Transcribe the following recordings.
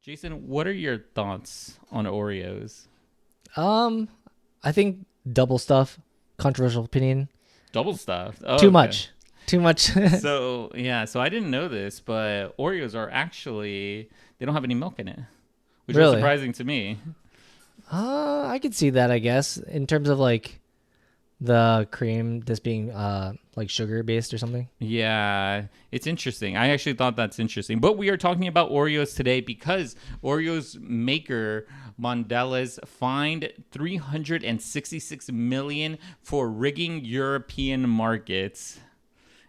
Jason, what are your thoughts on Oreos? I think double stuff. Controversial opinion. Double stuffed. Oh, Too okay. much. Too much. So I didn't know this, but Oreos are actually they don't have any milk in it, which was Really? surprising to me. I could see that. I guess in terms of like the cream just being like sugar based or something. Yeah, it's interesting. I actually thought that's interesting. But we are talking about Oreos today because Oreos maker Mondelez fined 366 million for rigging European markets.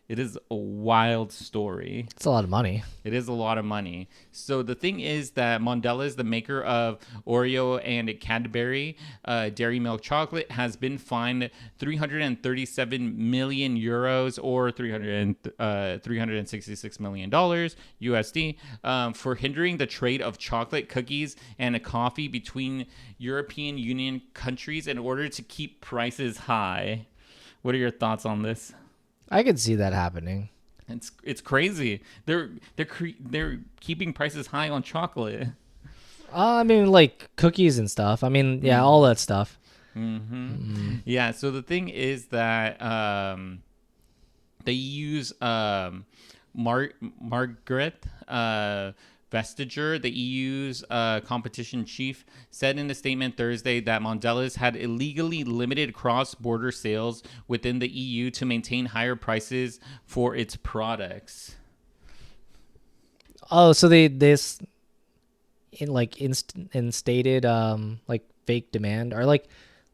It is a wild story. It's a lot of money. It is a lot of money. So the thing is that Mondelez, the maker of Oreo and Cadbury dairy milk chocolate, has been fined 337 million euros or 366 million dollars USD for hindering the trade of chocolate, cookies, and coffee between European Union countries in order to keep prices high. What are your thoughts on this? I could see that happening. It's crazy. They're keeping prices high on chocolate. I mean, like cookies and stuff. I mean, yeah, all that stuff. Yeah. So the thing is that they use Margaret Vestager, the EU's competition chief, said in a statement Thursday that Mondelez had illegally limited cross-border sales within the EU to maintain higher prices for its products. Oh, so they this in like instated like fake demand or like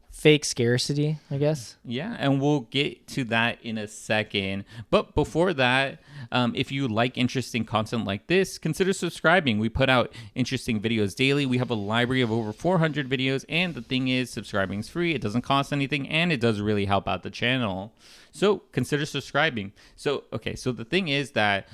fake scarcity, I guess. Yeah, and we'll get to that in a second. But before that, if you like interesting content like this, consider subscribing. We put out interesting videos daily. We have a library of over 400 videos. And the thing is, subscribing is free. It doesn't cost anything. And it does really help out the channel. So consider subscribing. So the thing is that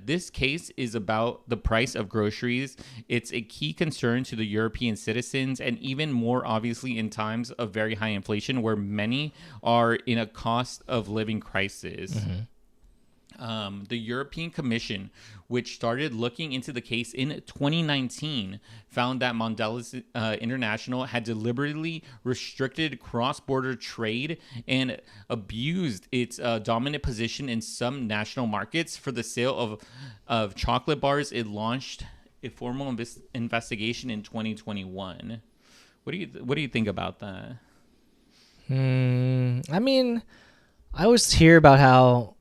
this case is about the price of groceries. It's a key concern to the European citizens, and even more obviously in times of very high inflation where many are in a cost of living crisis. The European Commission, which started looking into the case in 2019, found that Mondelez International had deliberately restricted cross-border trade and abused its dominant position in some national markets for the sale of chocolate bars. It launched a formal investigation in 2021. What do you think about that? I mean, I always hear about how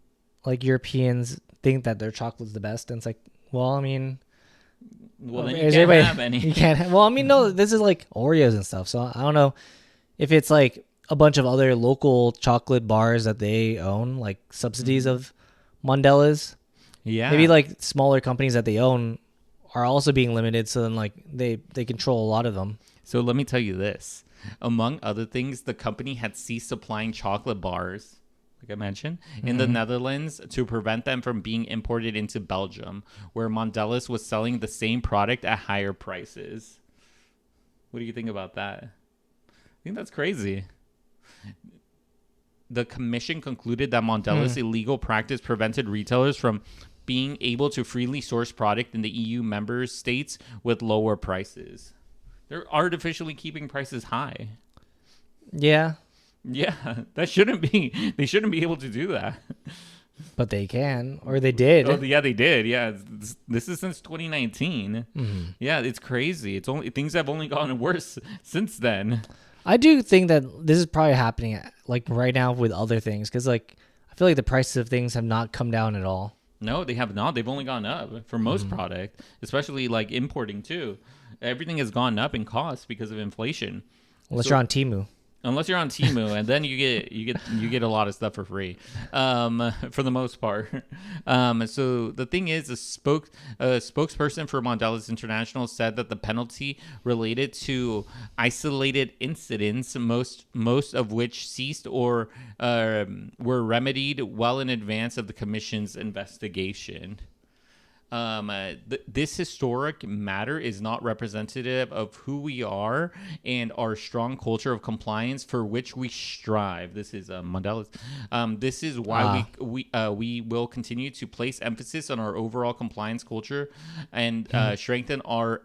like Europeans think that their chocolate's the best, and it's like, well, I mean, Well, then you is can't everybody have any. you can't. Well, I mean, no, this is like Oreos and stuff, so I don't know if it's like a bunch of other local chocolate bars that they own, like subsidies of Mondelez. Yeah. Maybe like smaller companies that they own are also being limited, so then like they control a lot of them. So let me tell you this. Among other things, the company had ceased supplying chocolate bars, like I mentioned, in the Netherlands to prevent them from being imported into Belgium, where Mondelez was selling the same product at higher prices. What do you think about that? I think that's crazy. The commission concluded that Mondelez's illegal practice prevented retailers from being able to freely source product in the EU member states with lower prices. They're artificially keeping prices high. Yeah, Yeah, that shouldn't be. They shouldn't be able to do that. but they can, or they did. Oh, yeah, they did. Yeah, this is since 2019. Yeah, it's crazy. It's only things have only gotten worse since then. I do think that this is probably happening like right now with other things, because like I feel like the prices of things have not come down at all. No, they have not. They've only gone up for most product, especially like importing too. Everything has gone up in cost because of inflation. Unless So- you're on Temu. Unless you're on Temu, and then you get a lot of stuff for free, for the most part. So the thing is, a spokesperson for Mondelez International said that the penalty related to isolated incidents, most of which ceased or were remedied well in advance of the commission's investigation. This historic matter is not representative of who we are and our strong culture of compliance for which we strive. This is Mandela's. This is why we will continue to place emphasis on our overall compliance culture and strengthen our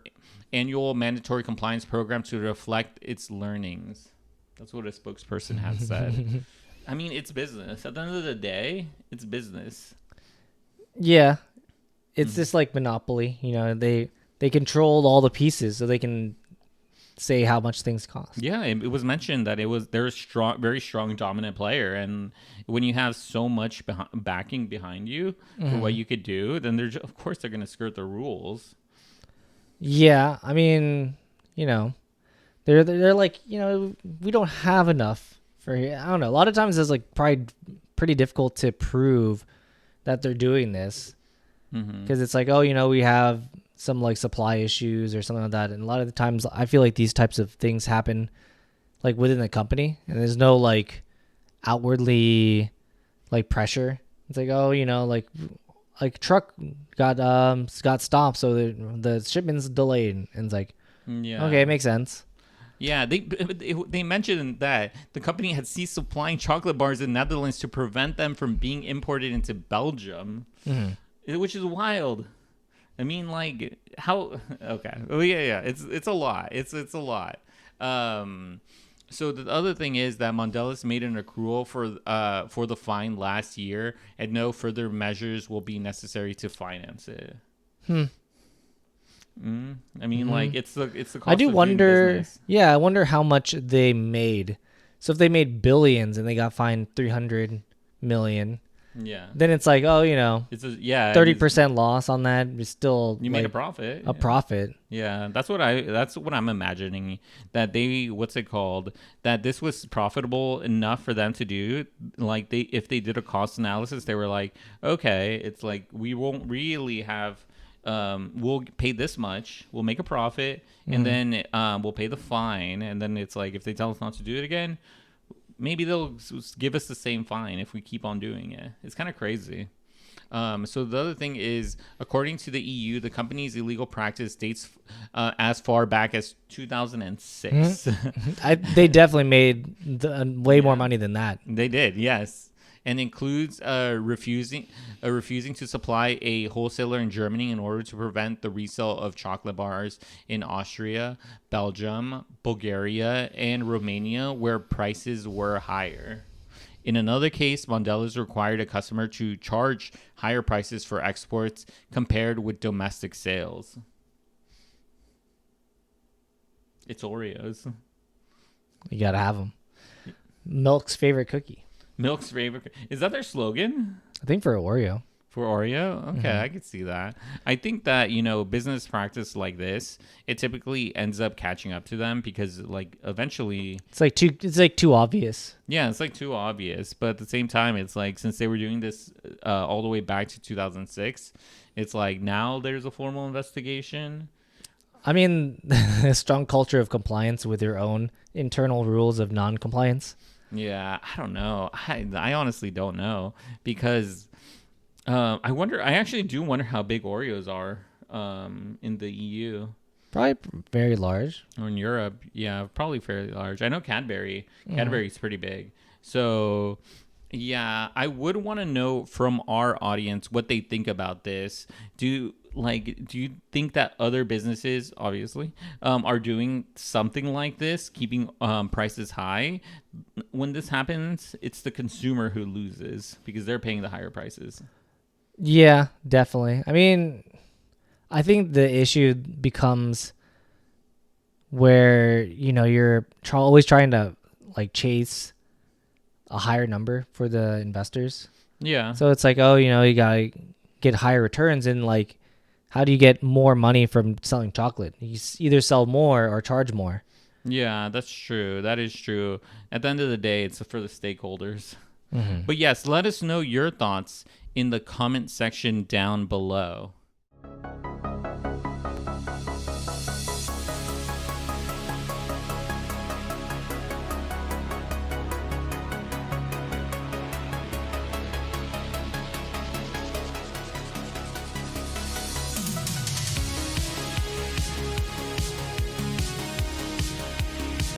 annual mandatory compliance program to reflect its learnings. That's what a spokesperson has said. I mean, it's business. At the end of the day, it's business. Yeah. It's just like Monopoly, you know, they controlled all the pieces so they can say how much things cost. Yeah, it was mentioned that they're a strong, very strong dominant player, and when you have so much backing behind you for what you could do, then of course they're going to skirt the rules. Yeah, I mean, you know, they're like, you know, we don't have enough for, I don't know. A lot of times it's like probably pretty difficult to prove that they're doing this. Because it's like, oh, you know, we have some like supply issues or something like that, and a lot of the times I feel like these types of things happen like within the company, and there's no like outwardly like pressure. It's like, oh, you know, like truck got stopped, so the shipment's delayed, and it's like, yeah, okay, it makes sense. Yeah, they mentioned that the company had ceased supplying chocolate bars in the Netherlands to prevent them from being imported into Belgium. Which is wild. I mean, like, how? Okay, well, yeah. It's a lot. It's a lot. So the other thing is that Mondelez made an accrual for the fine last year, and no further measures will be necessary to finance it. I mean, like, it's the cost. I do of wonder. doing business. Yeah, I wonder how much they made. So if they made billions and they got fined 300 million. Yeah. Then it's like, oh, you know, It's 30% loss on that is still You like made a profit. a profit. Yeah, that's what I'm imagining, that what's it called? That this was profitable enough for them to do. Like, if they did a cost analysis, they were like, okay, it's like we won't really have we'll pay this much, we'll make a profit, and then we'll pay the fine, and then it's like if they tell us not to do it again, maybe they'll give us the same fine if we keep on doing it. It's kind of crazy. So the other thing is, according to the EU, the company's illegal practice dates as far back as 2006. They definitely made way more money than that. They did, yes. And includes refusing to supply a wholesaler in Germany in order to prevent the resale of chocolate bars in Austria, Belgium, Bulgaria, and Romania, where prices were higher. In another case, Mondelez required a customer to charge higher prices for exports compared with domestic sales. It's Oreos. You gotta have them. Milk's favorite cookie. Milk's favorite. Is that their slogan? I think for Oreo. For Oreo? Okay, I could see that. I think that, business practice like this, it typically ends up catching up to them because, like, eventually... It's like too obvious. Yeah, it's like too obvious. But at the same time, it's like, since they were doing this all the way back to 2006, it's like now there's a formal investigation. I mean, a strong culture of compliance with your own internal rules of non-compliance. Yeah, I don't know. I honestly don't know because I actually do wonder how big Oreos are in the EU. Probably very large. Or in Europe, yeah, probably fairly large. I know Cadbury. Cadbury's pretty big. So, yeah, I would want to know from our audience what they think about this. Do you think that other businesses, obviously, are doing something like this, keeping prices high? When this happens, it's the consumer who loses because they're paying the higher prices. Yeah, definitely. I mean, I think the issue becomes where, you're always trying to like chase a higher number for the investors. Yeah. So it's like, oh, you gotta get higher returns, and like, how do you get more money from selling chocolate? You either sell more or charge more. Yeah, that's true. That is true. At the end of the day, it's for the stakeholders. Mm-hmm. But yes, let us know your thoughts in the comment section down below.